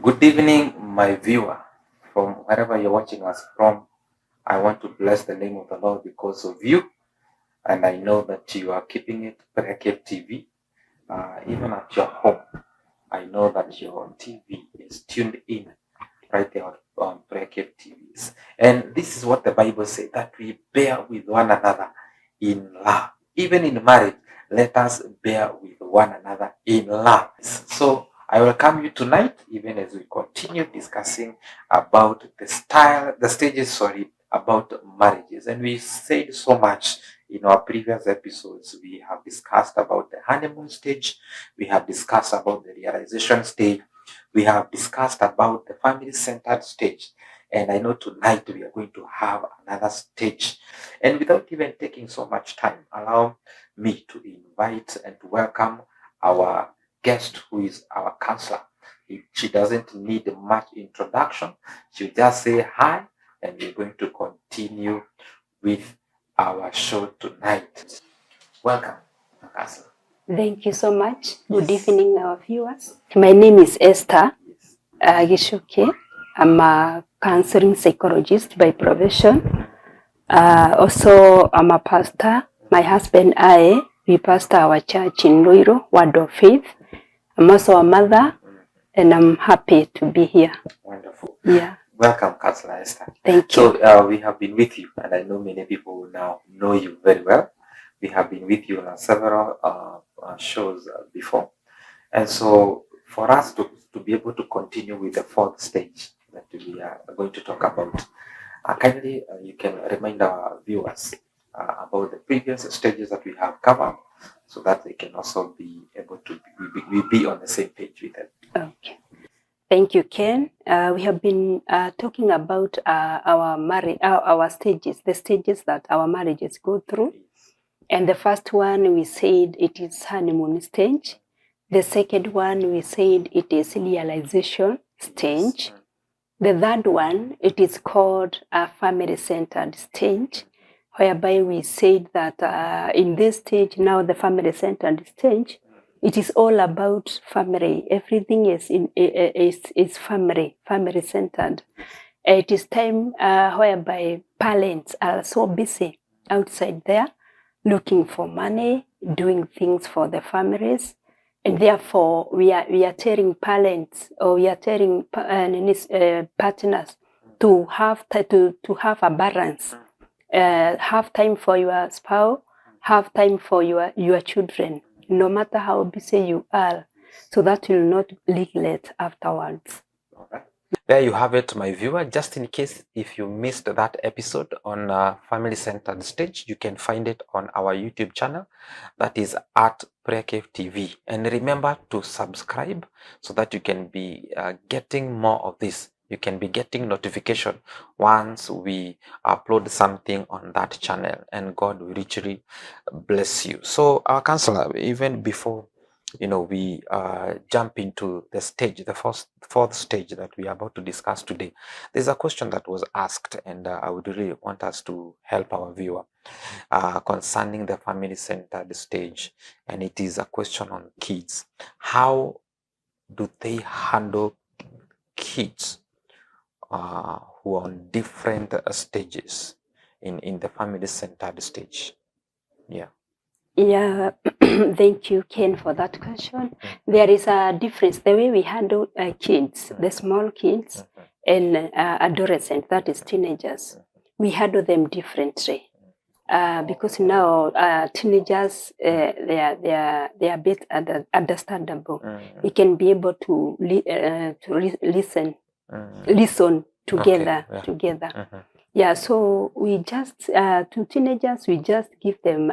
Good evening, my viewer, from wherever you're watching us from. I want to bless the name of the Lord because of you, and I know that you are keeping it PrayerCaveTV, even at your home. I know that your TV is tuned in right there on PrayerCaveTVs, and this is what the Bible says, that we bear with one another in love. Even in marriage, let us bear with one another in love. So I welcome you tonight, even as we continue discussing about the stages, about marriages. And we said so much in our previous episodes. We have discussed about the honeymoon stage. We have discussed about the realization stage. We have discussed about the family-centered stage. And I know tonight we are going to have another stage. And without even taking so much time, allow me to invite and to welcome our guest, who is our counselor. She doesn't need much introduction. She'll just say hi, and we're going to continue with our show tonight. Welcome, counselor. Thank you so much. Good evening, our viewers. My name is Esther Gishoke. I'm a counseling psychologist by profession. Also, I'm a pastor. My husband and I, we pastor our church in Ruiro, Word of Faith. I'm also a mother, and I'm happy to be here. Wonderful. Yeah. Welcome, Counselor Esther. Thank you. So we have been with you, and I know many people now know you very well. We have been with you on several shows before. And so for us to be able to continue with the fourth stage that we are going to talk about, kindly you can remind our viewers about the previous stages that we have covered, so that they can also be able to be on the same page with them. Okay. Thank you, Ken. We have been talking about our stages, the stages that our marriages go through. And the first one, we said it is honeymoon stage. The second one, we said it is realization stage. The third one, it is called a family-centered stage, whereby we said that in this stage, now the family-centered stage, it is all about family. Everything is family-centered. It is time whereby parents are so busy outside there, looking for money, doing things for the families, and therefore we are telling parents, or we are telling partners to have a balance. Have time for your spouse, have time for your children, no matter how busy you are, so that you will not neglect afterwards. There you have it, my viewer. Just in case if you missed that episode on family-centered stage, you can find it on our YouTube channel, that is at PrayerCaveTV. And remember to subscribe so that you can be getting more of this. You can be getting notification once we upload something on that channel, and God will richly bless you. So our counselor, even before we jump into the stage, the fourth stage that we are about to discuss today, there's a question that was asked, and I would really want us to help our viewer concerning the family-centered stage, and it is a question on kids. How do they handle kids who are on different stages in the family-centered stage? Yeah, thank you, Ken, for that question. There is a difference. The way we handle kids, the small kids, and adolescents, that is teenagers, we handle them differently. Because now teenagers, they are a bit understandable. We can be able to listen together. Okay, together. Yeah, so we just to teenagers, we just give them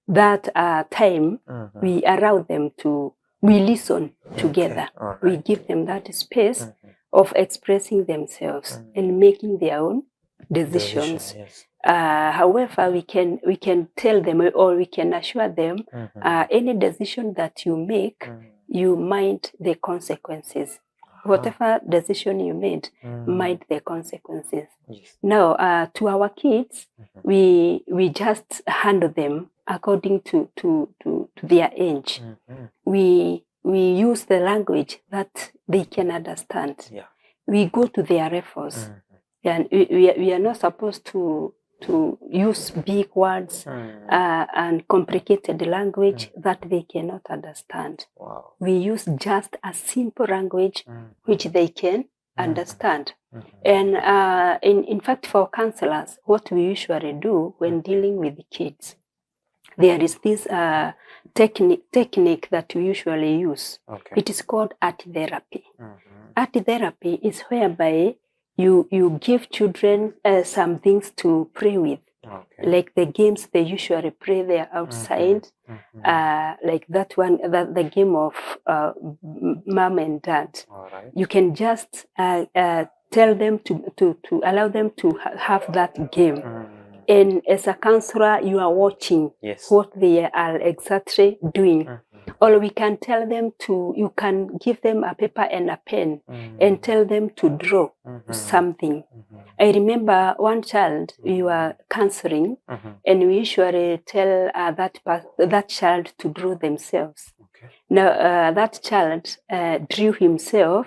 that time. We allow them we listen together. Right. We give them that space of expressing themselves and making their own decisions. Yes. However, we can tell them, or we can assure them, any decision that you make, you mind the consequences. Whatever decision you made, mind the consequences. Yes. Now, to our kids, we just handle them according to their age. We use the language that they can understand. Yeah. We go to their reference, and we are not supposed to use big words and complicated language that they cannot understand. Wow. We use just a simple language which they can understand. And in fact, for counselors, what we usually do when dealing with the kids, there is this technique that we usually use. Okay. It is called art therapy. Art therapy is whereby you give children some things to play with. Okay. Like the games they usually play there outside, like that one, the game of mom and dad. All right. You can just tell them to allow them to have that game. And as a counselor, you are watching what they are exactly doing. Or we can tell them you can give them a paper and a pen and tell them to draw something. I remember one child we were counseling, and we usually tell that child to draw themselves. Okay. Now, that child drew himself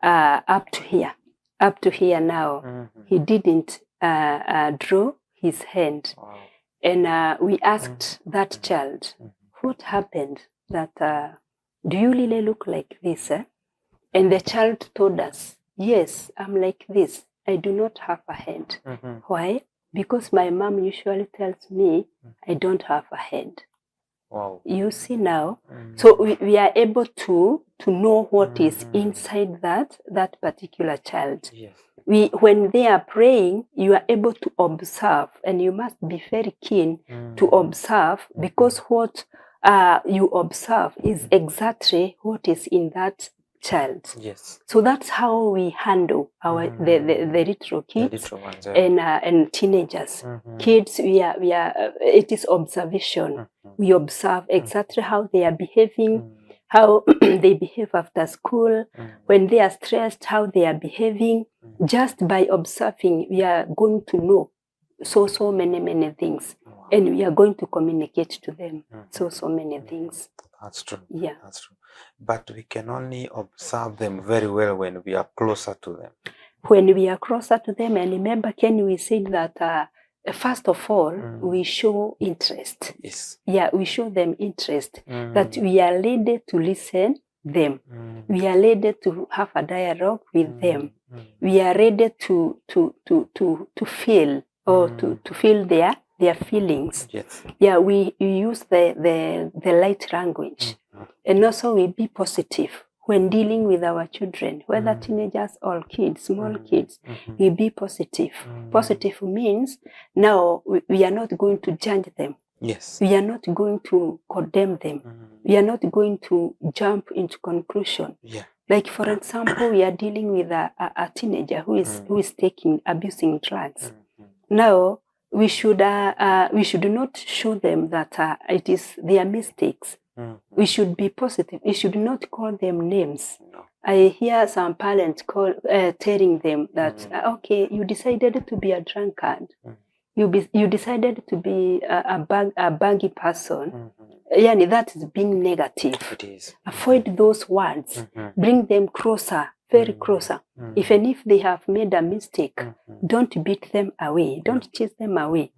up to here now. He didn't draw his hand. Wow. And we asked that child, what happened? That do you really look like this? And the child told us, yes, I'm like this. I do not have a hand. Why? Because my mom usually tells me I don't have a hand. Wow. You see now? So we are able to know what is inside that particular child. Yes. When they are praying, you are able to observe, and you must be very keen to observe, because what you observe is exactly what is in that child. Yes. So that's how we handle the little kids, the little ones, yeah. and teenagers. Kids, we are it is observation. We observe exactly how they are behaving, how they behave after school, when they are stressed, how they are behaving. Just by observing, we are going to know so many things, and we are going to communicate to them so many things. That's true. Yeah, that's true. But we can only observe them very well when we are closer to them. When we are closer to them, and remember, Ken, we said that first of all, we show interest. Yes. Yeah, we show them interest, that we are ready to listen them. We are ready to have a dialogue with them. We are ready to feel, or to feel their feelings. Yes. Yeah, we use the light language, and also we be positive when dealing with our children, whether teenagers or kids, small kids. We be positive. Positive means now we are not going to judge them. Yes. We are not going to condemn them. We are not going to jump into conclusion. Yeah. Like, for example, we are dealing with a teenager who is abusing drugs. Now, we should not show them that it is their mistakes. We should be positive. We should not call them names. No. I hear some parents telling them that, okay, you decided to be a drunkard. You decided to be a baggy person. Yeah, that is being negative. It is. Avoid those words. Bring them closer, very closer. Even if they have made a mistake, don't beat them away. Don't chase them away.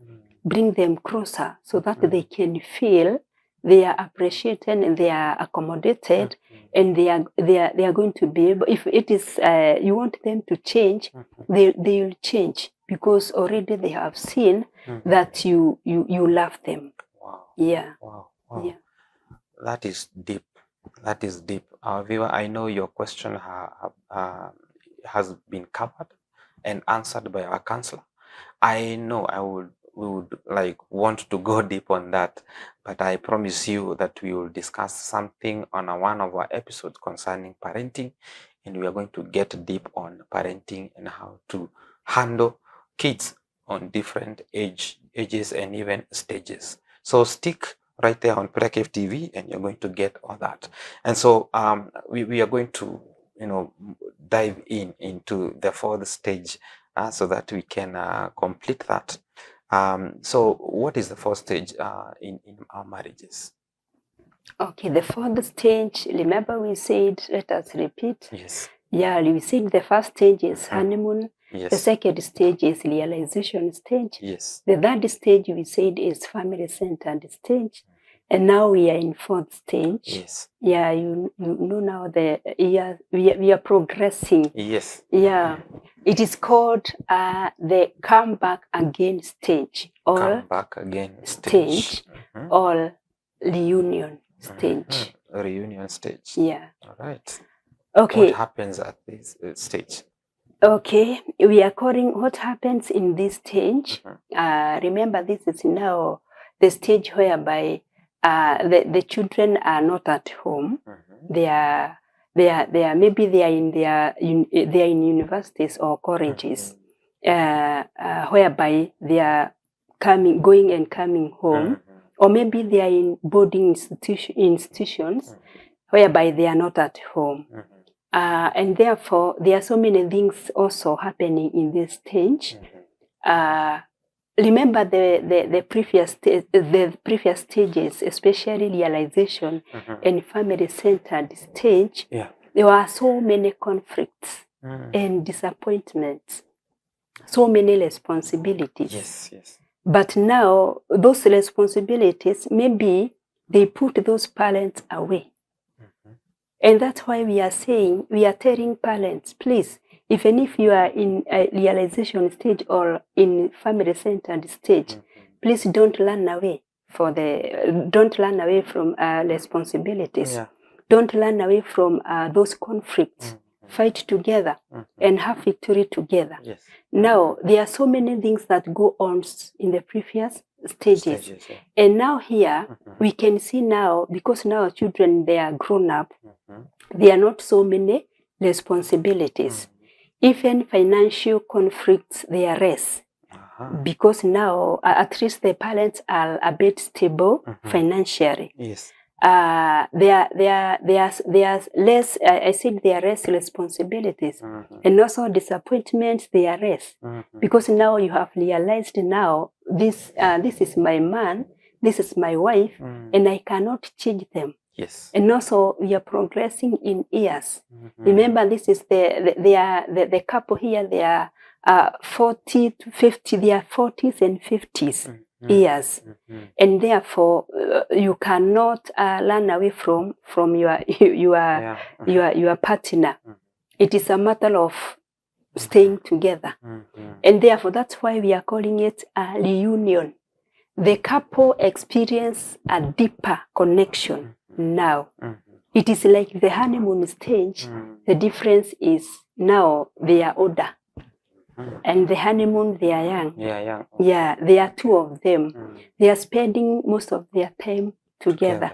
Bring them closer so that they can feel they are appreciated and they are accommodated, and they are going to be able. If it is you want them to change, they will change, because already they have seen that you love them. Wow. Yeah. Wow. Wow. Yeah. That is deep. That is deep. Viewer, I know your question has been covered and answered by our counselor. I know we would like want to go deep on that, but I promise you that we will discuss something on one of our episodes concerning parenting, and we are going to get deep on parenting and how to handle kids on different ages and even stages. So stick right there on PrayerCaveTV, and you're going to get all that. And so we are going to dive into the fourth stage, so that we can complete that. So what is the fourth stage in our marriages? Okay, the fourth stage, remember we said, let us repeat. Yes. Yeah, we said the first stage is honeymoon. Yes. The second stage is realization stage. Yes. The third stage we said is family-centered stage. And now we are in fourth stage. Yes. Yeah, you know now we are progressing. Yes. Yeah, it is called the come back again stage, or Come back again stage, or reunion stage. Reunion stage. Yeah. All right. Okay. What happens at this stage? Okay, we are calling what happens in this stage. Remember, this is now the stage whereby the children are not at home. They are maybe they are in they are in universities or colleges, whereby they are going and coming home, or maybe they are in boarding institutions whereby they are not at home. And therefore, there are so many things also happening in this stage. Remember the previous stages, especially realization and family-centered stage. Yeah. There were so many conflicts and disappointments, so many responsibilities. Yes, yes. But now, those responsibilities, maybe they put those parents away. And that's why we are saying, we are telling parents, please, even if you are in a realization stage or in family-centered stage, please don't run away don't run away from responsibilities. Yeah. Don't run away from those conflicts. Fight together and have victory together. Yes. Now, there are so many things that go on in the previous stages. Yeah. And now here, we can see now, because now children, they are grown up, there are not so many responsibilities. Even financial conflicts, they are less. Because now, at least the parents are a bit stable financially. Yes. There's less, I said there are less responsibilities. And also disappointments, they are less. Because now you have realized now, this is my man, this is my wife, and I cannot change them. Yes. And also we are progressing in years. Remember, this is the couple here, they are 40 to 50, they are 40s and 50s years. And therefore, you cannot run away from your partner. It is a matter of staying together. And therefore, that's why we are calling it a reunion. The couple experience a deeper connection now. It is like the honeymoon stage. The difference is now they are older. And the honeymoon, they are young. Yeah. Yeah, there are two of them. They are spending most of their time together.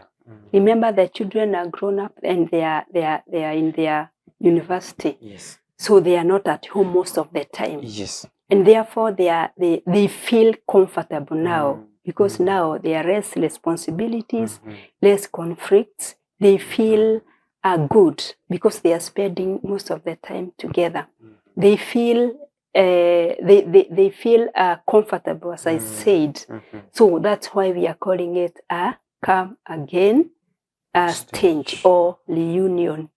Remember, the children are grown up and they are in their university. Yes. So they are not at home most of the time. Yes. And therefore, they feel comfortable now, because now there are less responsibilities, less conflicts. They feel good because they are spending most of the time together. They feel they feel comfortable, as I said. So that's why we are calling it a come again stage or reunion.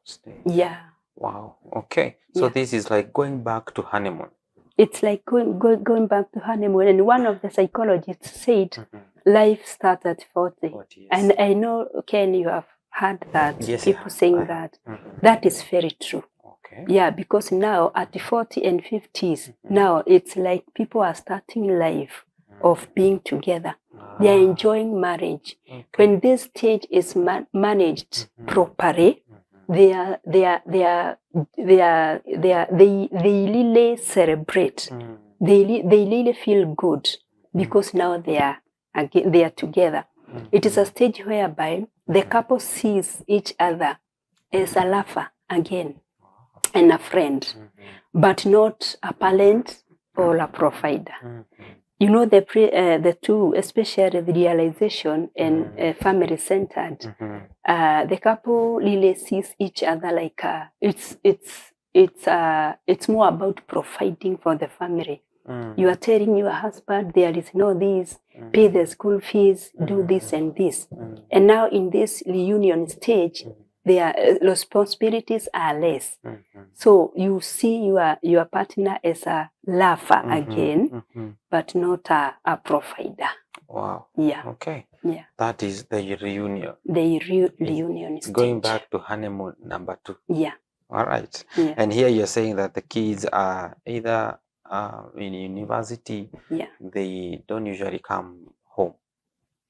Stage. Yeah. Wow. Okay. So this is like going back to honeymoon. It's like going back to honeymoon. And one of the psychologists said, life starts at 40. And I know, Ken, you have heard that, people saying that. That is very true. Okay. Yeah, because now at the 40 and 50s, now it's like people are starting life of being together. They are enjoying marriage. When this stage is managed properly, they really celebrate. They really feel good because now they are together. It is a stage whereby the couple sees each other as a lover again and a friend, but not a parent or a provider. You know, the two, especially the realization and family-centered, the couple really sees each other like it's more about providing for the family You are telling your husband there is no this, pay the school fees, do this and this. And now in this reunion stage, their responsibilities are less. So you see your partner as a lover again, but not a provider. Wow. Yeah. Okay. Yeah. That is the reunion. The reunion stage. Going back to honeymoon number 2. Yeah. All right. Yeah. And here you're saying that the kids are either in university. Yeah. They don't usually come home.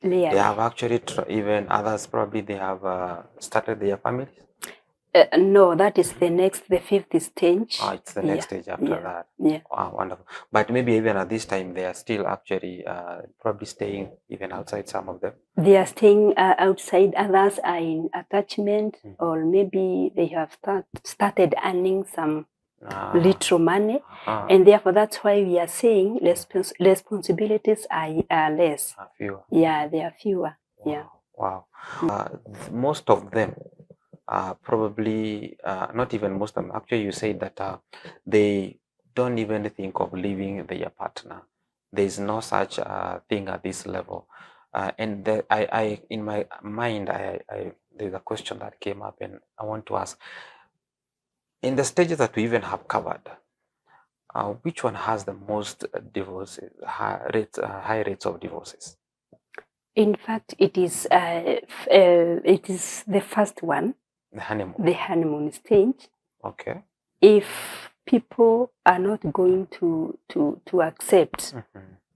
Really. They have actually even others probably they have started their families. No, that is the 5th stage. Oh, it's the next stage after that. Yeah. Wow, wonderful. But maybe even at this time, they are still actually probably staying even outside, some of them. They are staying outside, others are in attachment, or maybe they have started earning some little money. And therefore, that's why we are saying responsibilities are less. Fewer. Yeah, they are fewer. Wow. Yeah. Wow. Most of them probably, not even most of them, actually you said that they don't even think of leaving their partner. There's no such thing at this level. And I in my mind, there's a question that came up and I want to ask, in the stages that we even have covered, which one has the most divorces, high rates of divorces? In fact, it is the first one. The honeymoon. The honeymoon stage. Okay. If people are not going to accept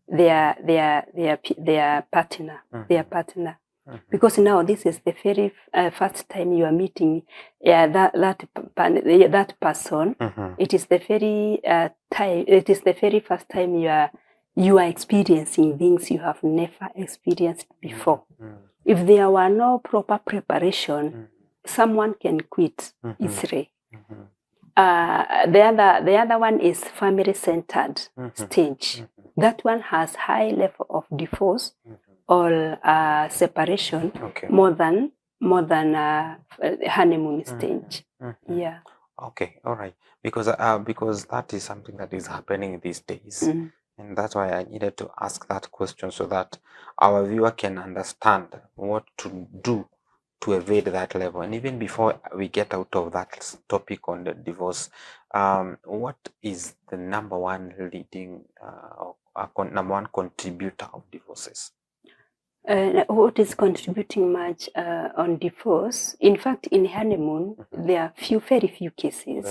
their partner, because now this is the very first time you are meeting that person. It is the very time. It is the very first time you are experiencing things you have never experienced before. If there were no proper preparation, someone can quit easily. The other one is family-centered stage. That one has high level of divorce or separation more than honeymoon stage. Yeah. Okay. All right. Because that is something that is happening these days. And that's why I needed to ask that question so that our viewer can understand what to do to evade that level. And even before we get out of that topic on the divorce, what is the number one leading number one contributor of divorces? What is contributing much on divorce? In fact, in honeymoon, there are very few cases.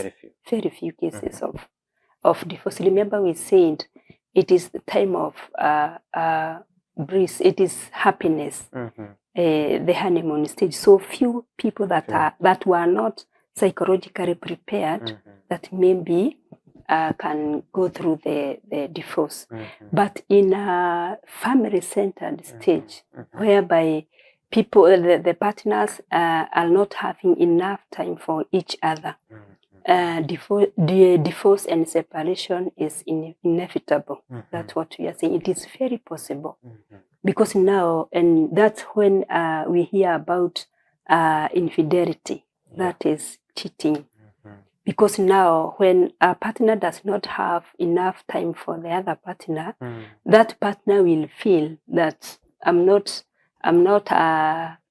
Very few cases of divorce. Remember, we said it is the time of bliss. It is happiness. The honeymoon stage. So few people that were not psychologically prepared that maybe can go through the divorce. But in a family-centered stage, whereby people, the partners are not having enough time for each other, divorce and separation is inevitable. That's what we are saying. It is very possible. Because now, and that's when we hear about infidelity, that is cheating. Because now, when a partner does not have enough time for the other partner, that partner will feel that I'm not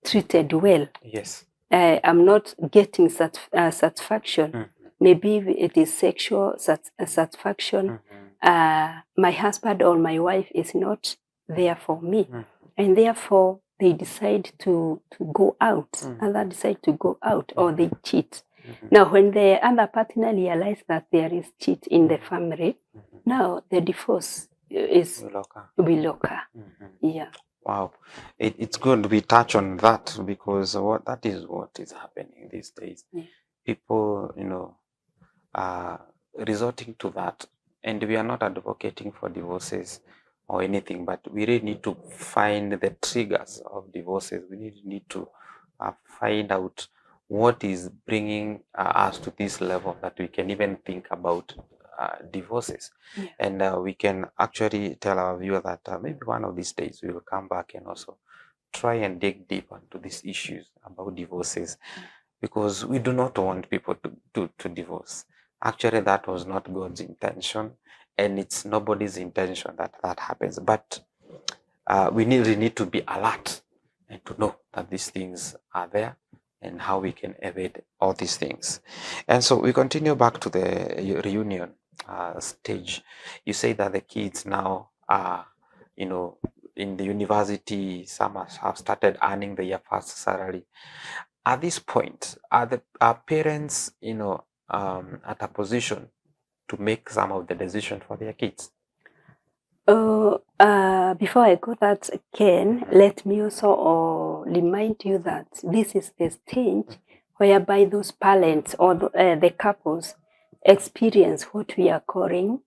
treated well. Yes. I'm not getting satisfaction. Maybe it is sexual satisfaction. My husband or my wife is not there for me, and therefore they decide to go out. Other decide to go out, or they cheat. Now, when the other partner realizes that there is cheat in the family, now the divorce will occur. Yeah. Wow, it's good we touch on that, because that is what is happening these days. People, are resorting to that, and we are not advocating for divorces or anything, but we really need to find the triggers of divorces. We need to find out what is bringing us to this level that we can even think about divorces. And we can actually tell our viewer that maybe one of these days we will come back and also try and dig deeper into these issues about divorces, because we do not want people to divorce. Actually, that was not God's intention. and it's nobody's intention that that happens. But we really need to be alert and to know that these things are there and how we can evade all these things. And so we continue back to the reunion stage. You say that the kids now are, you know, in the university, some have started earning their first salary. At this point, are parents, you know, at a position to make some of the decision for their kids? Before I go that, Ken, let me also remind you that this is the stage whereby those parents or the couples experience what we are calling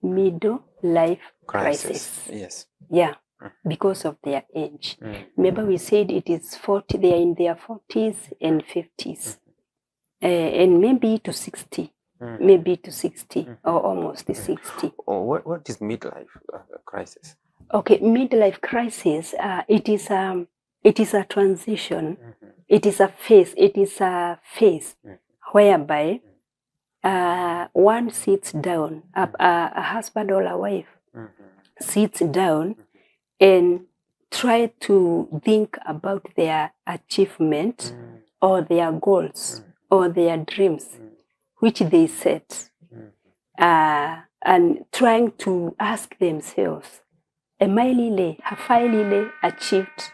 midlife crisis. Yes. Yeah, because of their age. Remember we said it is 40, they are in their 40s and 50s, and maybe to 60. Maybe to 60 or almost 60. What is midlife crisis? Okay, midlife crisis. It is a transition. It is a phase. It is a phase whereby one sits down. A husband or a wife sits down and try to think about their achievement or their goals or their dreams, which they set, and trying to ask themselves, have I really achieved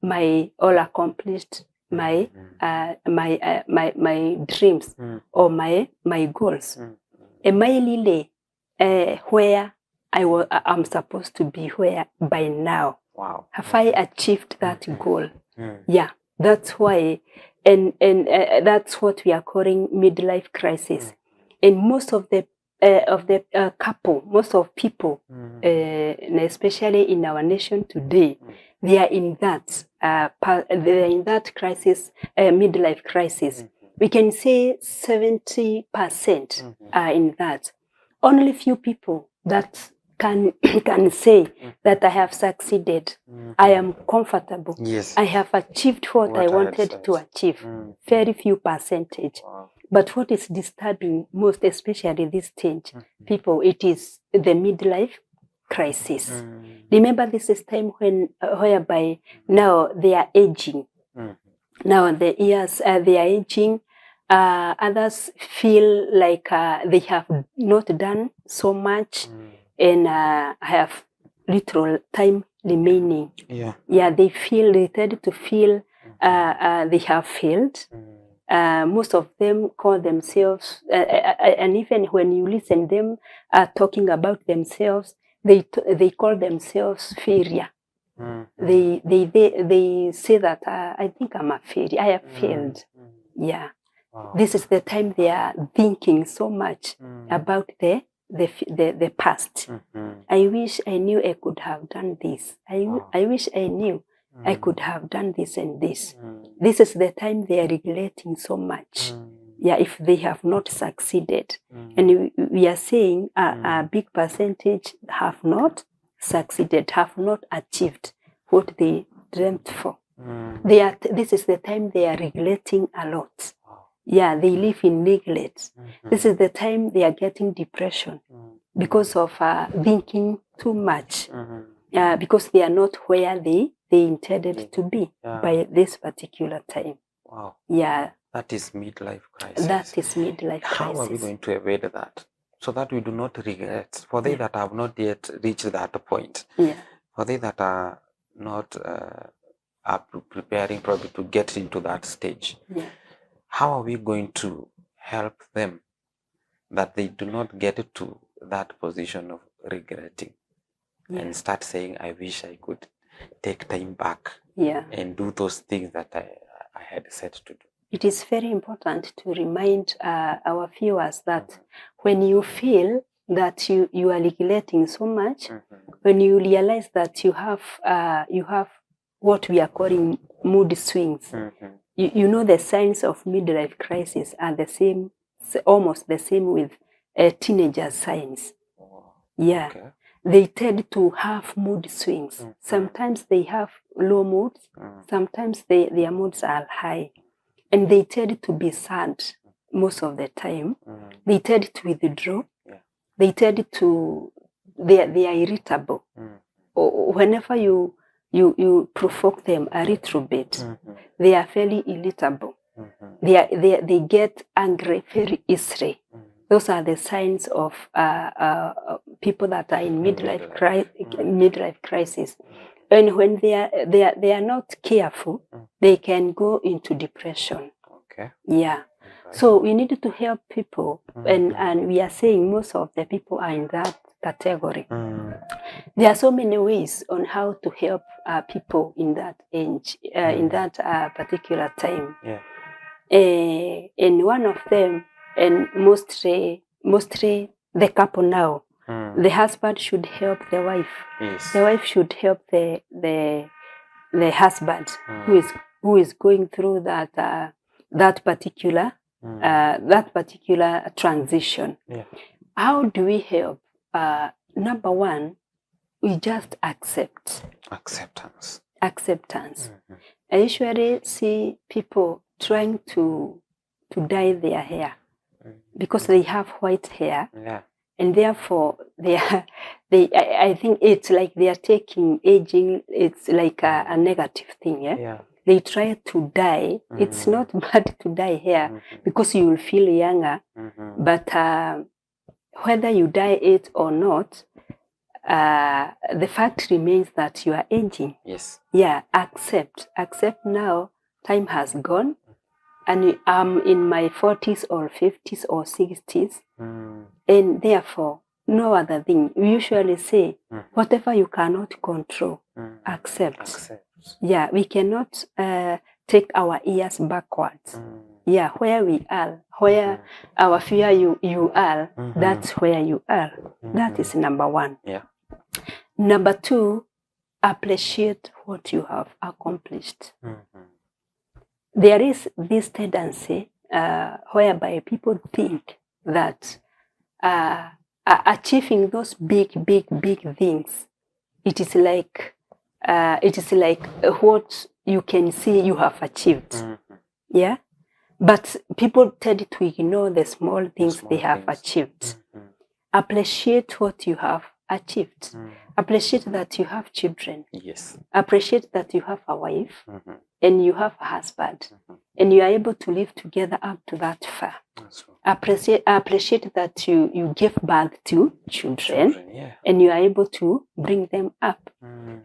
my or accomplished my my dreams or my goals? Am I really where I'm supposed to be where by now? Wow. Have I achieved that goal? Yeah, that's why, and that's what we are calling midlife crisis. And most of the couple, most of people, and especially in our nation today, they are in that they are in that crisis, midlife crisis. We can say 70% are in that. Only few people that can say that I have succeeded. I am comfortable. Yes. I have achieved what I wanted to achieve. Very few percentage. Wow. But what is disturbing most, especially this stage, people, it is the midlife crisis. Remember, this is time when whereby now they are aging. Now the years they are aging. Others feel like they have not done so much and have little time remaining. Yeah, they tend to feel they have failed. Most of them call themselves, and even when you listen them talking about themselves, they call themselves failure. They say that I think I'm a failure. I have failed. Yeah. Wow. This is the time they are thinking so much about the past. I wish I knew I could have done this. I wish I knew I could have done this and this. This is the time they are regretting so much. Yeah, if they have not succeeded. And we are saying a big percentage have not succeeded, have not achieved what they dreamt for. This is the time they are regretting a lot. Yeah, they live in neglect. This is the time they are getting depression because of thinking too much. Because they are not where they intended to be by this particular time. Wow. Yeah. That is midlife crisis. That is midlife crisis. How are we going to evade that so that we do not regret? For they that have not yet reached that point, for they that are not are preparing probably to get into that stage, how are we going to help them that they do not get to that position of regretting and start saying, I wish I could take time back and do those things that I had set to do? It is very important to remind our viewers that when you feel that you are regretting so much, when you realize that you have what we are calling mood swings, you know the signs of midlife crisis are the same, almost the same with teenager signs. Yeah. Okay. They tend to have mood swings. Sometimes they have low moods, sometimes their moods are high. And they tend to be sad most of the time. They tend to withdraw. they tend to, they are irritable. Or whenever you provoke them a little bit, they are fairly irritable. They get angry very easily. Those are the signs of people that are in midlife crisis. And when they are not careful, they can go into depression. Okay. Yeah. So we need to help people, and we are saying most of the people are in that category. There are so many ways on how to help people in that age, in that particular time. Yeah. And one of them, and mostly the couple now, the husband should help the wife. Yes. The wife should help the husband who is going through that particular transition. Yeah. How do we help? Number one, we just accept. Acceptance. I usually see people trying to dye their hair because they have white hair. Yeah. And therefore, I think it's like they are taking aging, it's like a negative thing. Yeah? Yeah. They try to dye. It's not bad to dye hair because you will feel younger. But whether you dye it or not, the fact remains that you are aging. Yes. Yeah, accept now. Time has gone, and I'm in my 40s or 50s or 60s, and therefore, no other thing. We usually say, whatever you cannot control, accept. Yeah, we cannot take our ears backwards. Yeah, where we are, where our fear you are, that's where you are. That is number one. Yeah. Number two, appreciate what you have accomplished. There is this tendency whereby people think that achieving those big things, it is like what you can see you have achieved. Yeah, but people tend to ignore the small things they have achieved. Appreciate what you have achieved. Appreciate that you have children. Yes. Appreciate that you have a wife and you have a husband and you are able to live together up to that far. Appreciate that you give birth to children yeah. and you are able to bring them up.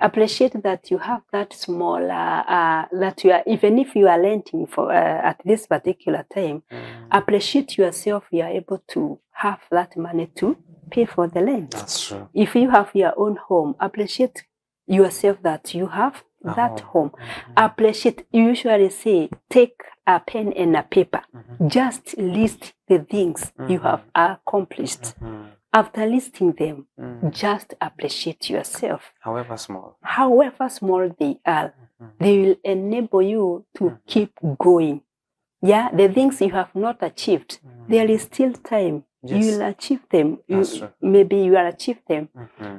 Appreciate that you have that small, that you are, even if you are renting for at this particular time, appreciate yourself, you are able to have that money to pay for the rent. That's true. If you have your own home, appreciate yourself that you have that home. Appreciate, you usually say, take a pen and a paper. Just list the things you have accomplished. After listing them, just appreciate yourself. However small they are, they will enable you to keep going. Yeah, the things you have not achieved, there is still time. Yes. You will achieve them. Maybe you will achieve them.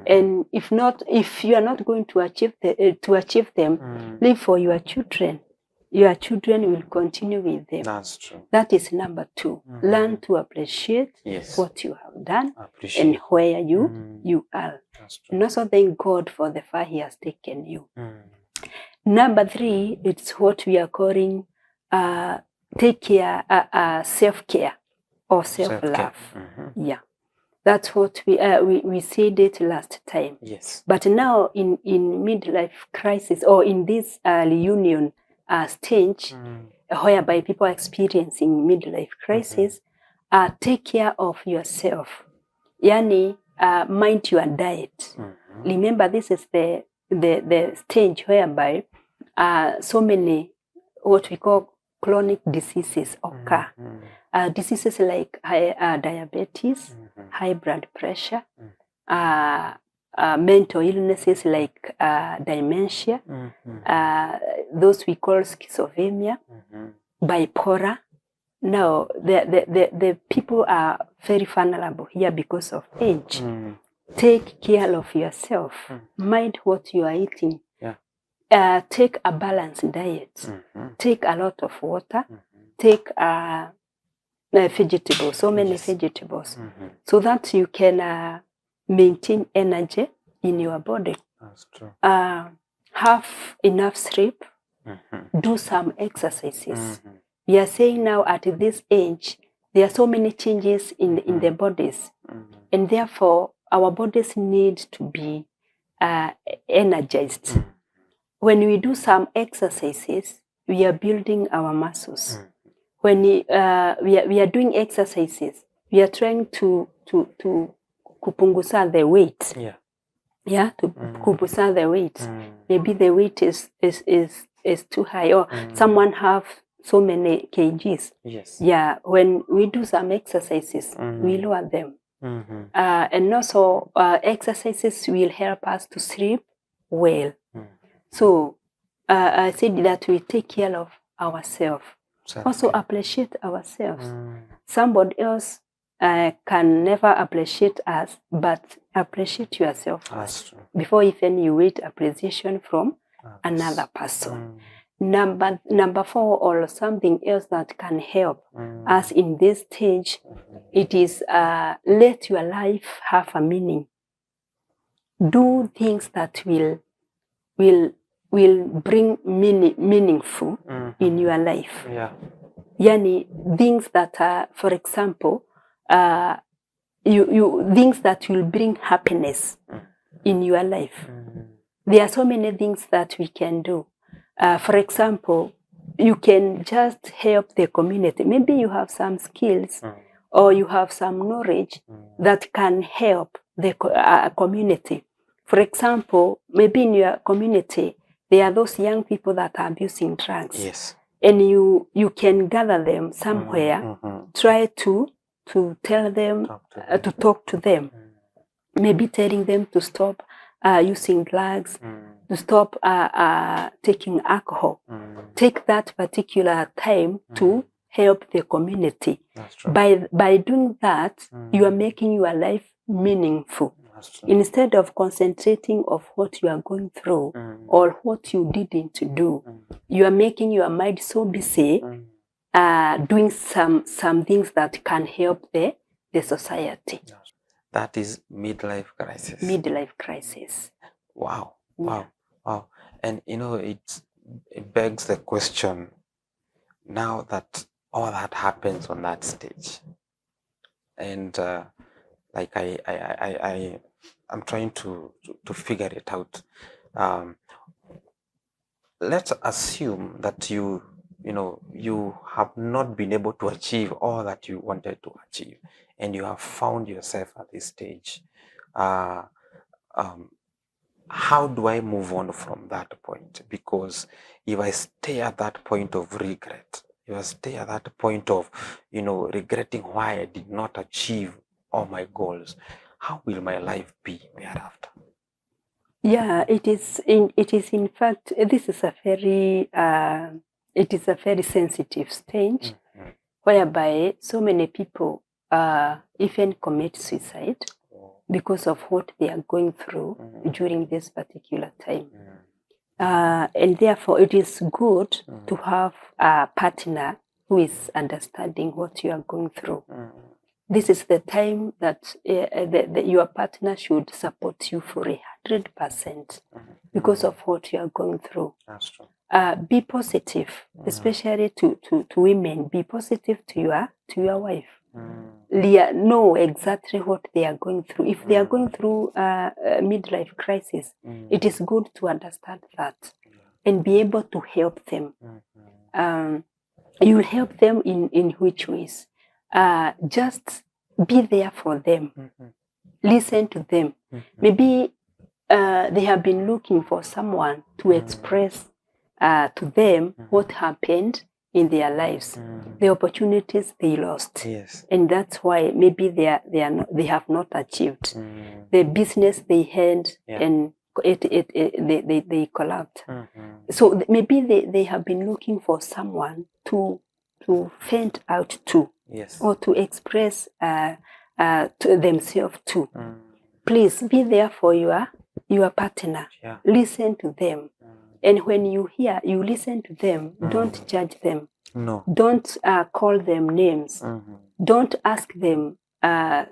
And if not, if you are not going to achieve them, live for your children. Your children will continue with them. That's true. That is number two. Learn to appreciate what you have done and where you are. And also thank God for the far He has taken you. Number three, it's what we are calling take care, self-care or self-love. Yeah. That's what we said it last time. Yes. But now in midlife crisis or in this reunion stage, whereby people are experiencing midlife crisis, take care of yourself. Yani, mind your diet. Remember, this is the stage whereby so many what we call chronic diseases occur. Diseases like diabetes, high blood pressure, mental illnesses like dementia, those we call schizophrenia, bipolar. Now, the people are very vulnerable here because of age. Take care of yourself. Mind what you are eating. Take a balanced diet. Take a lot of water. Take vegetables, so many vegetables, so that you can maintain energy in your body. That's true. Have enough sleep, do some exercises. We are saying now at this age, there are so many changes in the bodies, and therefore our bodies need to be energized. When we do some exercises, we are building our muscles. When we are doing exercises, we are trying to kupunguza the weight. To kupunguza the weight. Maybe the weight is too high, or someone have so many kgs. Yeah, when we do some exercises, we lower them. And also exercises will help us to sleep well. So I said that we take care of ourselves. Also appreciate ourselves. Somebody else can never appreciate us, but appreciate yourself first before even you wait appreciation from another person. Number 4, or something else that can help us in this stage, it is let your life have a meaning. Do things that will bring meaningful in your life. Yani things that are, for example, things that will bring happiness in your life. There are so many things that we can do. For example, you can just help the community. Maybe you have some skills or you have some knowledge that can help the community. For example, maybe in your community, there are those young people that are abusing drugs. And you can gather them somewhere, try to tell them, to talk to them. Maybe telling them to stop using drugs, to stop taking alcohol. Take that particular time to help the community. By doing that, you are making your life meaningful. Instead of concentrating of what you are going through or what you didn't do, you are making your mind so busy doing some things that can help the society. That is midlife crisis. Midlife crisis. Wow. And it begs the question, now that all that happens on that stage, and like I'm trying to figure it out. Let's assume that you have not been able to achieve all that you wanted to achieve, and you have found yourself at this stage. How do I move on from that point? Because if I stay at that point of regret, if I stay at that point of regretting why I did not achieve all my goals, how will my life be thereafter? Yeah, it is in fact, this is a very sensitive stage, whereby so many people even commit suicide because of what they are going through during this particular time. And therefore, it is good to have a partner who is understanding what you are going through. This is the time that your partner should support you for 100% because of what you are going through. That's true. Be positive, especially to women. Be positive to your wife. Know exactly what they are going through. If they are going through a midlife crisis, it is good to understand that and be able to help them. You will help them in which ways? Just be there for them. Listen to them. Maybe they have been looking for someone to express to them what happened in their lives, the opportunities they lost, and that's why maybe they have not achieved the business they had, and they collapsed. So maybe they have been looking for someone to vent out to, or to express to themselves to. Please be there for your partner. Listen to them. And when you listen to them, don't judge them. No. Don't call them names. Don't ask them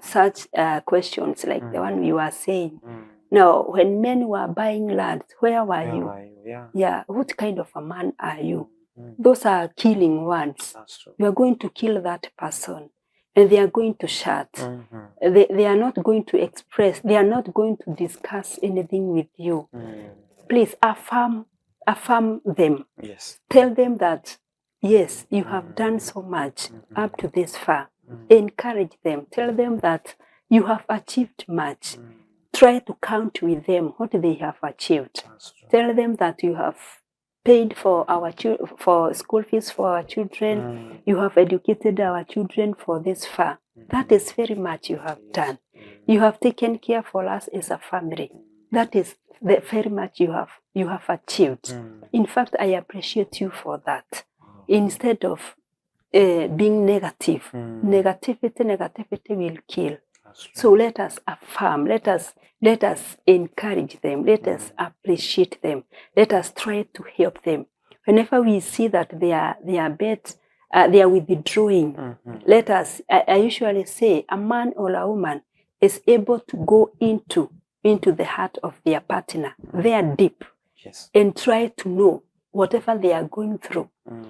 such questions like the one you are saying. Mm. No, when men were buying land, where were Where you? are you? Yeah. Yeah, what kind of a man are you? Mm. Those are killing words. That's true. You are going to kill that person, and they are going to shut. Mm-hmm. They are not going to express, they are not going to discuss anything with you. Mm. Please affirm them. Yes. Tell them that, yes, you have done so much up to this far. Encourage them. Tell them that you have achieved much. Try to count with them what they have achieved. Tell them that you have paid for for school fees for our children. You have educated our children for this far. That is very much you have done. You have taken care for us as a family. That is very much you have achieved. In fact, I appreciate you for that. Instead of being negative, negativity will kill. So let us affirm, let us encourage them, let us appreciate them, let us try to help them. Whenever we see that they are withdrawing, let us. I usually say a man or a woman is able to go into the heart of their partner, they are deep, Yes. and try to know whatever they are going through.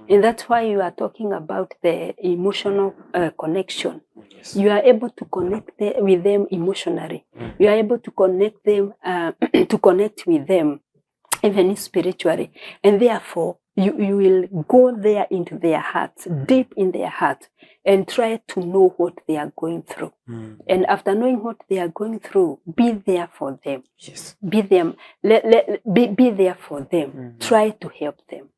And that's why you are talking about the emotional connection. Yes. You are able to connect with them emotionally. You are able to connect them to connect with them even spiritually, and therefore you will go there into their hearts, deep in their hearts, and try to know what they are going through. And after knowing what they are going through, be there for them. Yes. Be them. Be there for them. Try to help them.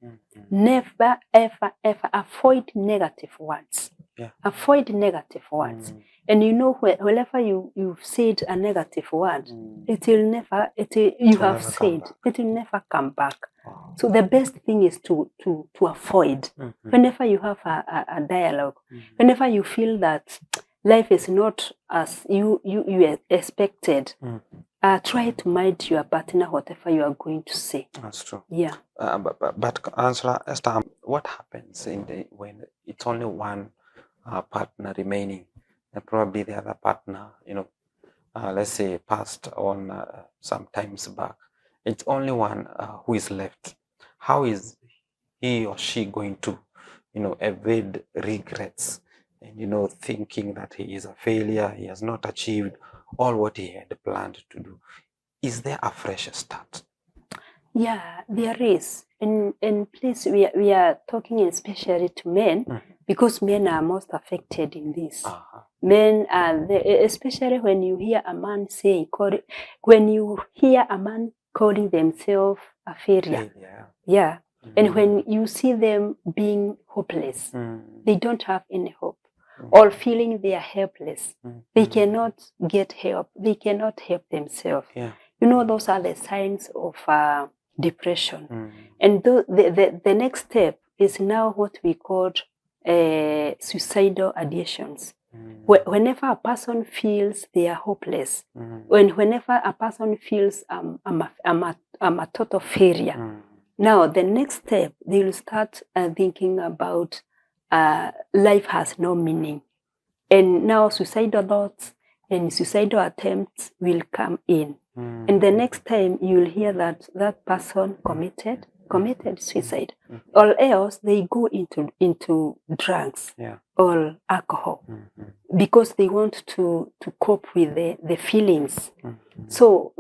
Never, ever, ever avoid negative words. Yeah. Avoid negative words. And you know, whenever you've said a negative word, it will never come back. Wow. So the best thing is to avoid. Whenever you have a dialogue, whenever you feel that life is not as you expected, try to mind your partner whatever you are going to say. That's true. Yeah. But Angela, Esther, what happens when it's only one partner remaining, and probably the other partner, let's say passed on some times back. It's only one who is left. How is he or she going to, evade regrets and, thinking that he is a failure, he has not achieved all what he had planned to do? Is there a fresh start? Yeah, there is. And please, we are talking especially to men, because men are most affected in this. Men are, especially when you hear a man calling themselves a failure. Yeah. And when you see them being hopeless, they don't have any hope, or feeling they are helpless. They cannot get help. They cannot help themselves. Yeah. Those are the signs of depression. And the next step is now what we call suicidal ideations. Whenever a person feels they are hopeless, whenever a person feels I'm a total failure, now the next step, they will start thinking about life has no meaning. And now suicidal thoughts and suicidal attempts will come in. And the next time you will hear that that person committed suicide, or else they go into drugs or alcohol, because they want to cope with the feelings. So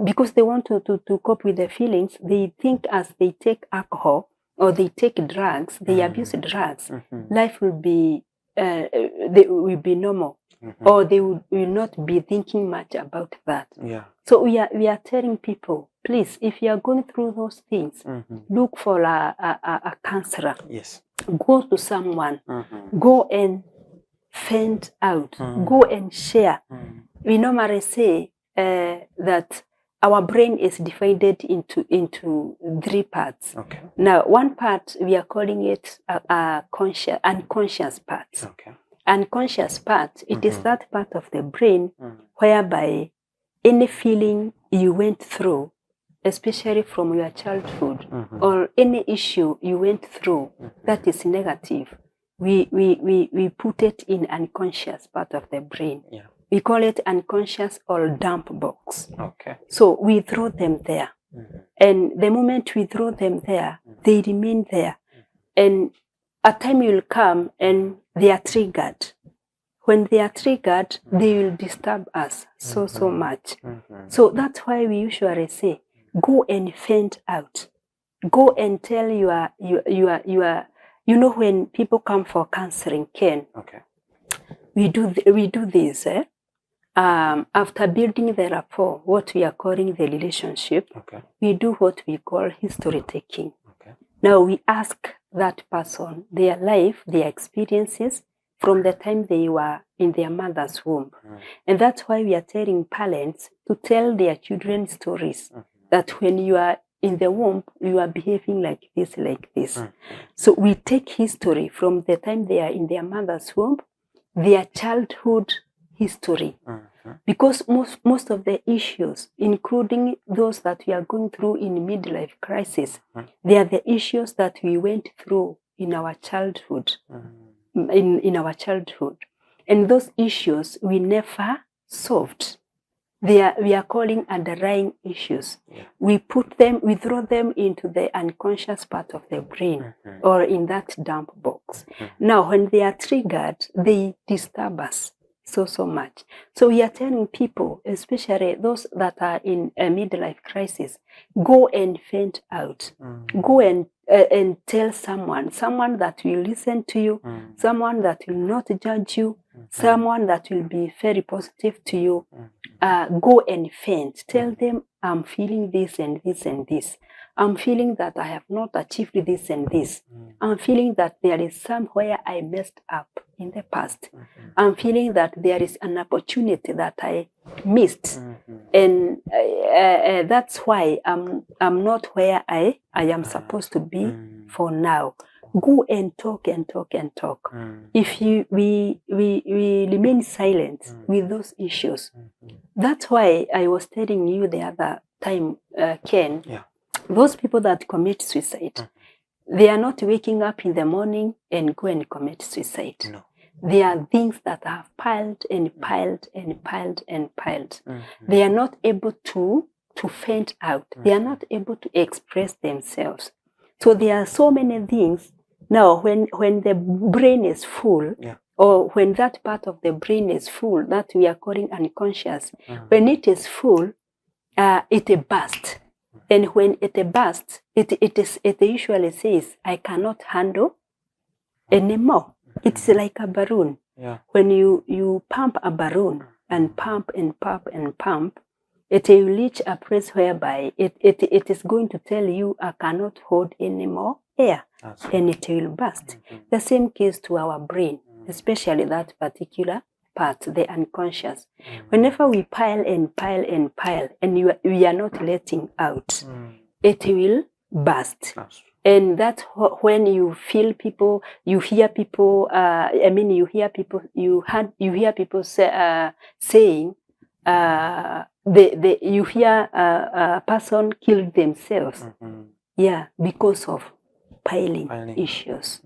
because they want to cope with the feelings, they think as they take alcohol or they take drugs, they abuse drugs, life will be normal, or they will not be thinking much about that. Yeah. So we are telling people, please, if you are going through those things, look for a counselor. Yes. Go to someone. Go and find out. Go and share. We normally say that our brain is divided into three parts. Okay. Now, one part, we are calling it a unconscious part. Okay. Unconscious part, it is that part of the brain whereby any feeling you went through, especially from your childhood, or any issue you went through that is negative, we put it in unconscious part of the brain. Yeah. We call it unconscious or dump box. Okay. So we throw them there. And the moment we throw them there, they remain there. And a time will come and they are triggered. When they are triggered, they will disturb us so much. So that's why we usually say, go and faint out. Go and tell you know, when people come for counseling, Ken, Okay. we do this, after building the rapport, what we are calling the relationship, Okay. we do what we call history taking. Okay. Now we ask that person their life, their experiences from the time they were in their mother's womb. And that's why we are telling parents to tell their children stories, that when you are in the womb, you are behaving like this, like this. So we take history from the time they are in their mother's womb, their childhood history. Because most of the issues, including those that we are going through in midlife crisis, they are the issues that we went through in our childhood. In our childhood. And those issues we never solved. We are calling underlying issues. Yeah. We throw them into the unconscious part of the brain or in that dump box. Now, when they are triggered, they disturb us so much. So we are telling people, especially those that are in a midlife crisis, go and faint out. Go and tell someone that will listen to you, someone that will not judge you, someone that will be very positive to you. Go and faint. Tell them, I'm feeling this and this and this. I'm feeling that I have not achieved this and this. I'm feeling that there is somewhere I messed up in the past. I'm feeling that there is an opportunity that I missed. And that's why I'm not where I am supposed to be for now. Go and talk and talk and talk. If we remain silent with those issues, that's why I was telling you the other time, Ken, those people that commit suicide, they are not waking up in the morning and go and commit suicide. No. There are things that have piled and piled and piled and piled. They are not able to faint out. They are not able to express themselves. So there are so many things. Now, when the brain is full, or when that part of the brain is full, that we are calling unconscious, when it is full, it bursts. And when it bursts, it usually says, I cannot handle anymore. It's like a balloon. Yeah. When you pump a balloon and pump and pump and pump, it will reach a place whereby it is going to tell you, I cannot hold any more air, and it will burst. The same case to our brain, especially that particular part, the unconscious. Whenever we pile and pile and pile, and we are not letting out, it will burst. And that's when you feel people, you hear people. You hear people. You hear people saying, you hear a person killed themselves. Yeah, because of piling issues,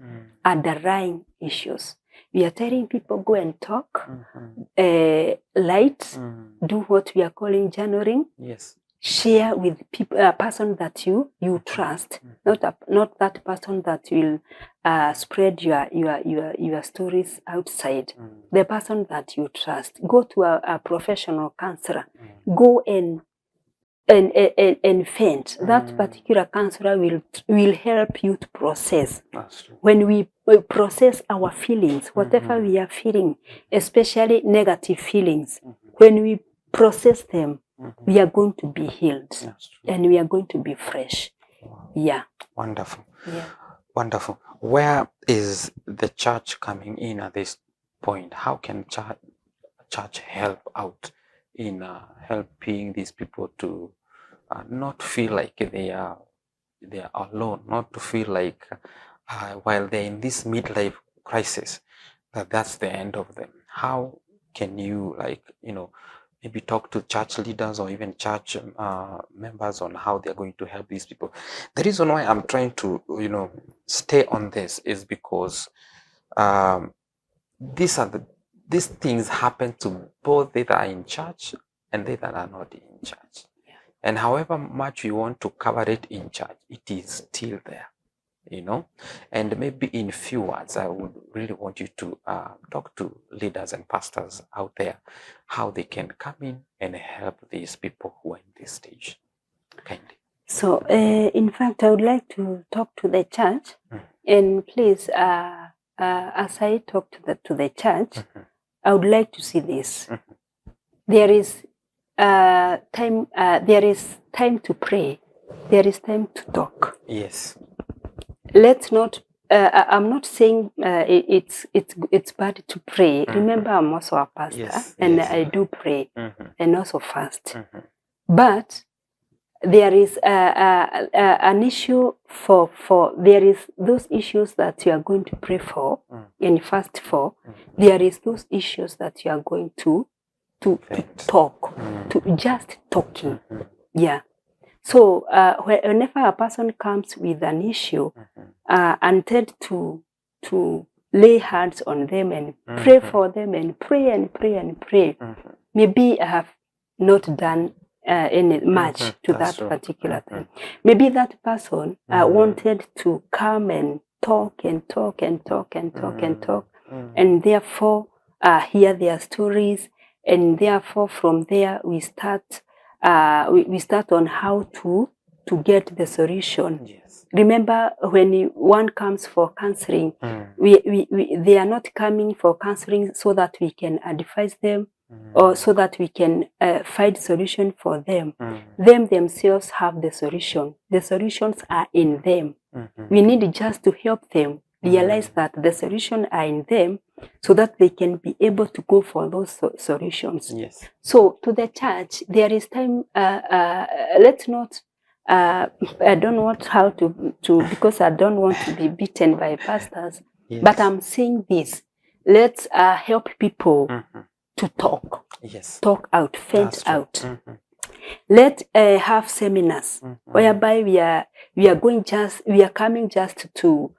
underlying issues. We are telling people, go and talk, light, do what we are calling journaling. Yes. Share with people, a person that you trust, not that person that will spread your stories outside. The person that you trust. Go to a professional counselor. Go and faint. That particular counselor will help you to process. When we process our feelings, whatever we are feeling, especially negative feelings, when we process them, we are going to be healed and we are going to be fresh. Wow. Yeah. Wonderful. Yeah. Wonderful. Where is the church coming in at this point? How can church help out in helping these people to not feel like they are alone, not to feel like while they're in this midlife crisis that's the end of them? How can you, maybe talk to church leaders or even church members on how they're going to help these people? The reason why I'm trying to stay on this is because these things happen to both they that are in church and they that are not in church. Yeah. And however much we want to cover it in church, it is still there, you know. And maybe in few words, I would really want you to talk to leaders and pastors out there, how they can come in and help these people who are in this stage. Kindly. So, in fact, I would like to talk to the church, and please, as I talk to the church, I would like to see this. There is time. There is time to pray. There is time to talk. Yes. Let's not. I'm not saying it's bad to pray. Remember, I'm also a pastor, and I do pray and also fast. But there is an issue for there is those issues that you are going to pray for and fast for. There is those issues that you are going to talk, to just talking. Yeah. So whenever a person comes with an issue, and tend to lay hands on them and pray for them and pray and pray and pray, maybe I have not done any much to that particular time. Maybe that person wanted to come and talk and talk and talk and talk and talk, and therefore hear their stories, and therefore from there we start on how to get the solution. Yes. Remember, when one comes for counseling, they are not coming for counseling so that we can advise them or so that we can find solution for them. Them themselves have the solution. The solutions are in them. We need just to help them realize that the solutions are in them so that they can be able to go for those solutions. Yes. So to the church, there is time. Let's not. I don't want how to because I don't want to be beaten by pastors. Yes. But I'm saying this. Let's help people to talk. Yes. Talk out, vent out. Let's have seminars whereby we are coming just to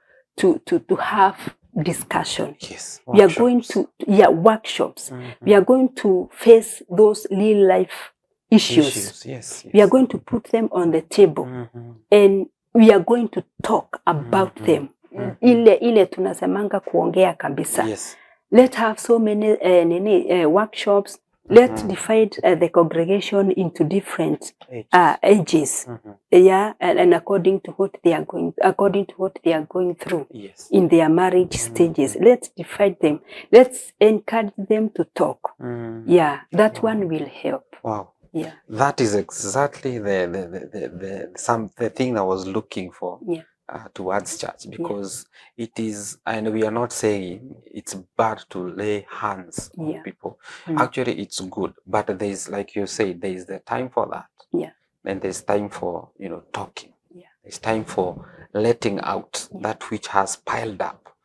have discussion. Yes. We are going to workshops. We are going to face those real life issues. Yes. We are going to put them on the table and we are going to talk about them. Ile tunasemanga kuongea kabisa. Yes. Let's have so many workshops. Let's divide the congregation into different ages. Yeah, and according to what they are going through in their marriage stages. Let's divide them. Let's encourage them to talk. Yeah, that one will help. Wow. Yeah. That is exactly the thing I was looking for. Yeah. Towards church, because it is, and we are not saying it's bad to lay hands on people. Actually, it's good, but there is, like you say, there is the time for that. Yeah. And there's time for talking. Yeah. There's time for letting out that which has piled up,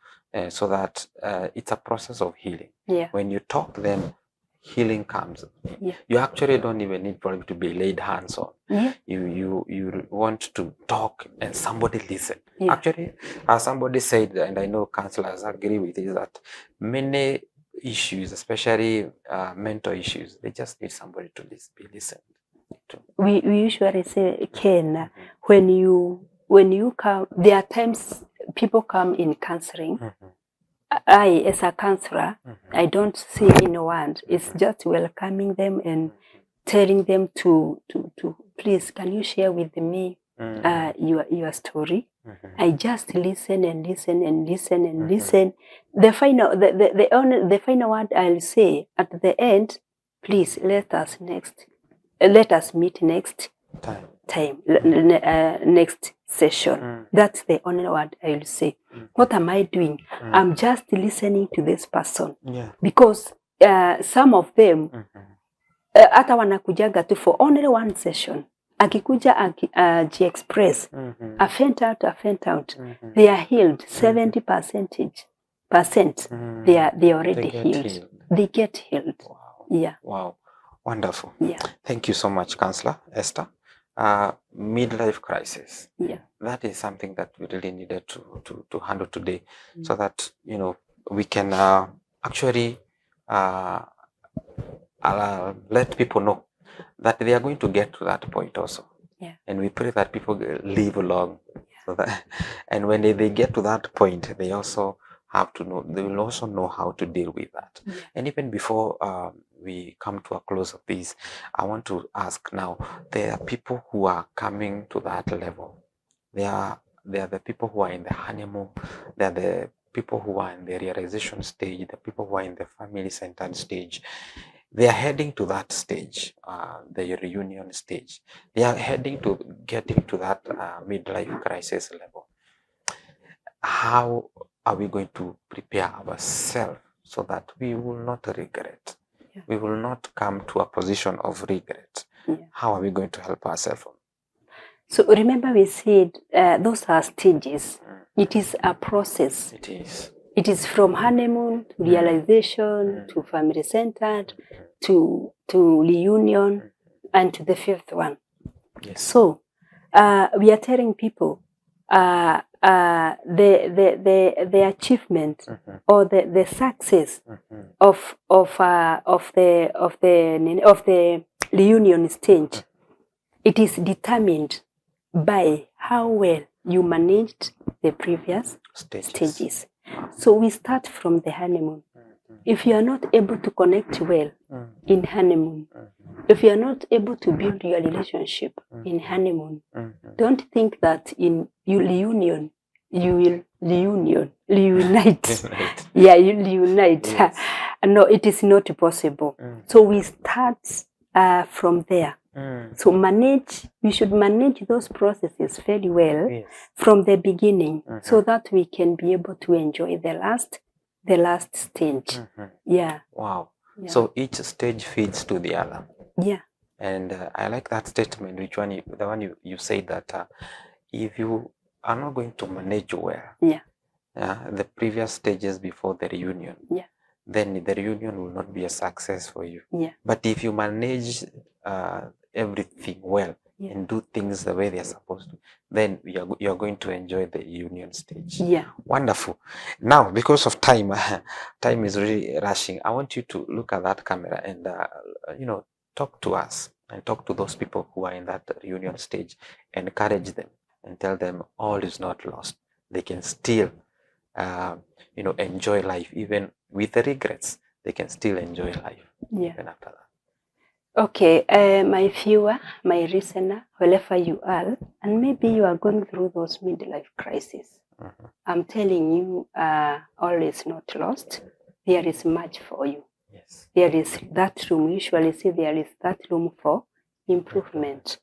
so that it's a process of healing. Yeah. When you talk, then healing comes. Yeah. You actually don't even need probably to be laid hands on. Yeah. You want to talk and somebody listen. Yeah. Actually, as somebody said, and I know counselors agree with it, that many issues, especially mental issues, they just need somebody to be listened to. We usually say, Ken, when you come, there are times people come in counseling. I, as a counselor, I don't say in words. It's just welcoming them and telling them to please, can you share with me your story? I just listen and listen and listen and listen. The final word I'll say at the end, please let us meet next time, next session. That's the only word I'll say. What am I doing? I'm just listening to this person. Yeah. Because some of them hata wanakujaga tu for only one session. Akikuja express a faint out. They are healed 70%. They are already healed. They get healed. Wow. Yeah. Wow. Wonderful. Yeah. Thank you so much, Counselor Esther. Midlife crisis. Yeah. That is something that we really needed to handle today, so that we can actually let people know that they are going to get to that point also. Yeah. And we pray that people live long. Yeah. So that, and when they get to that point, they also have to know, they will also know how to deal with that. Yeah. And even before we come to a close of this, I want to ask now, there are people who are coming to that level. They are the people who are in the honeymoon. They are the people who are in the realization stage, the people who are in the family-centered stage. They are heading to that stage, the reunion stage. They are heading to getting to that midlife crisis level. How are we going to prepare ourselves so that we will not regret? Yeah. We will not come to a position of regret. Yeah. How are we going to help ourselves? So remember we said those are stages. It is a process. It is. It is from honeymoon to realization to family-centered to reunion and to the fifth one. Yes. So we are telling people the achievement or the success of the reunion stage. It is determined by how well you managed the previous stages. So we start from the honeymoon. If you are not able to connect well in honeymoon, if you are not able to build your relationship in honeymoon, don't think that in your reunion you will reunite. Yeah, you reunite. Yes. No, it is not possible. So we start from there. So we should manage those processes very well from the beginning so that we can be able to enjoy the last stage. Yeah. Wow. Yeah. So each stage feeds to the other. Yeah. And I like that statement, the one you say that if you are not going to manage well, the previous stages before the reunion, then the reunion will not be a success for you. Yeah. But if you manage everything well and do things the way they are supposed to, then you're going to enjoy the union stage. Yeah. Wonderful. Now, because of time, time is really rushing. I want you to look at that camera and talk to us and talk to those people who are in that reunion stage. Encourage them and tell them all is not lost. They can still enjoy life even with the regrets. They can still enjoy life even after that. Okay, my viewer, my listener, wherever you are, and maybe you are going through those midlife crises, I'm telling you, all is not lost. There is much for you. Yes. There is that room. Usually say there is that room for improvement.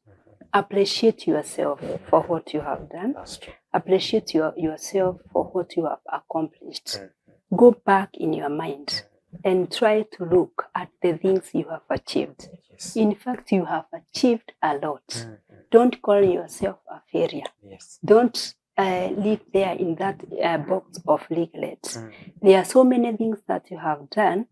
Appreciate yourself for what you have done. That's true. Appreciate yourself for what you have accomplished. Go back in your mind and try to look at the things you have achieved. Yes. In fact, you have achieved a lot. Don't call yourself a failure. Yes. Don't live there in that box of regrets. There are so many things that you have done.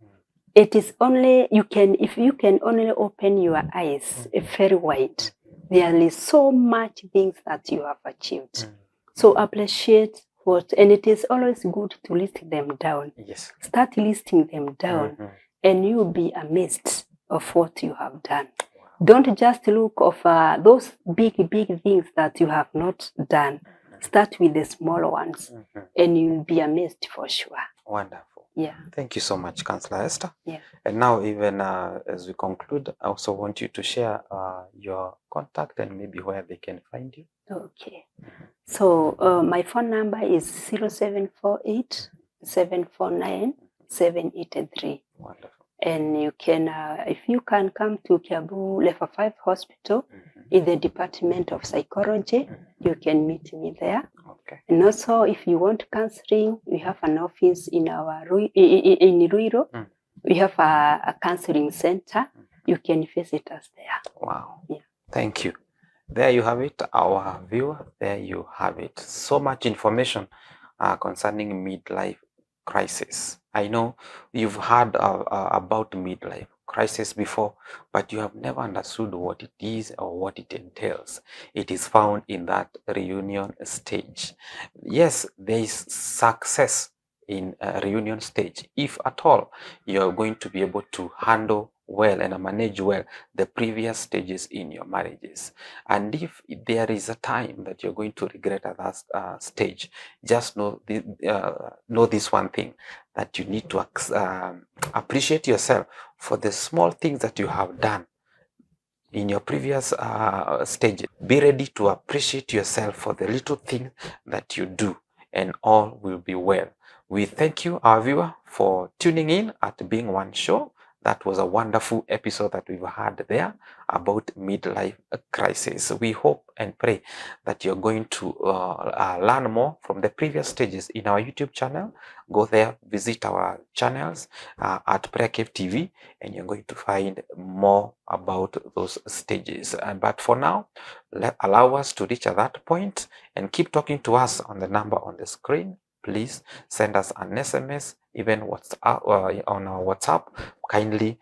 It is only if you can only open your eyes very wide. There is so much things that you have achieved. So appreciate and it is always good to list them down. Yes. Start listing them down and you'll be amazed of what you have done. Don't just look of those big things that you have not done. Start with the small ones and you'll be amazed for sure. Wonderful. Yeah. Thank you so much, Councillor Esther. Yeah. And now, even as we conclude, I also want you to share your contact and maybe where they can find you. Okay. So my phone number is 0748 749 783. Wonderful. And you can, if you can come to Kiabu Level 5 Hospital in the Department of Psychology, you can meet me there. Okay. And also, if you want counseling, we have an office in in Ruiro. We have a counseling center. You can visit us there. Wow. Yeah. Thank you. There you have it, our viewer. There you have it. So much information concerning midlife crisis. I know you've heard about midlife crisis before, but you have never understood what it is or what it entails. It is found in that reunion stage. Yes, there is success in a reunion stage, if at all you are going to be able to handle well and manage well the previous stages in your marriages. And if there is a time that you're going to regret at that stage, just know this one thing, that you need to appreciate yourself for the small things that you have done in your previous stages. Be ready to appreciate yourself for the little things that you do, and all will be well. We thank you, our viewer, for tuning in at Being One Show. That was a wonderful episode that we've had there about midlife crisis. We hope and pray that you're going to learn more from the previous stages in our YouTube channel. Go there, visit our channels at PrayerCaveTV, and you're going to find more about those stages. But for now, allow us to reach at that point and keep talking to us on the number on the screen. Please send us an SMS, even WhatsApp, on our WhatsApp. Kindly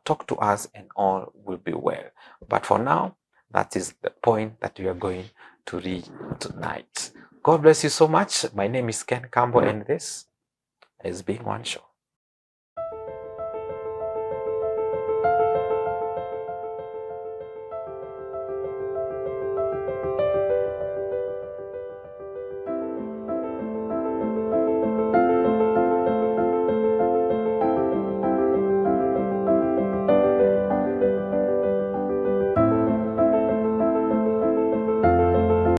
talk to us and all will be well. But for now, that is the point that we are going to read tonight. God bless you so much. My name is Ken Campbell, and this is Being One Show.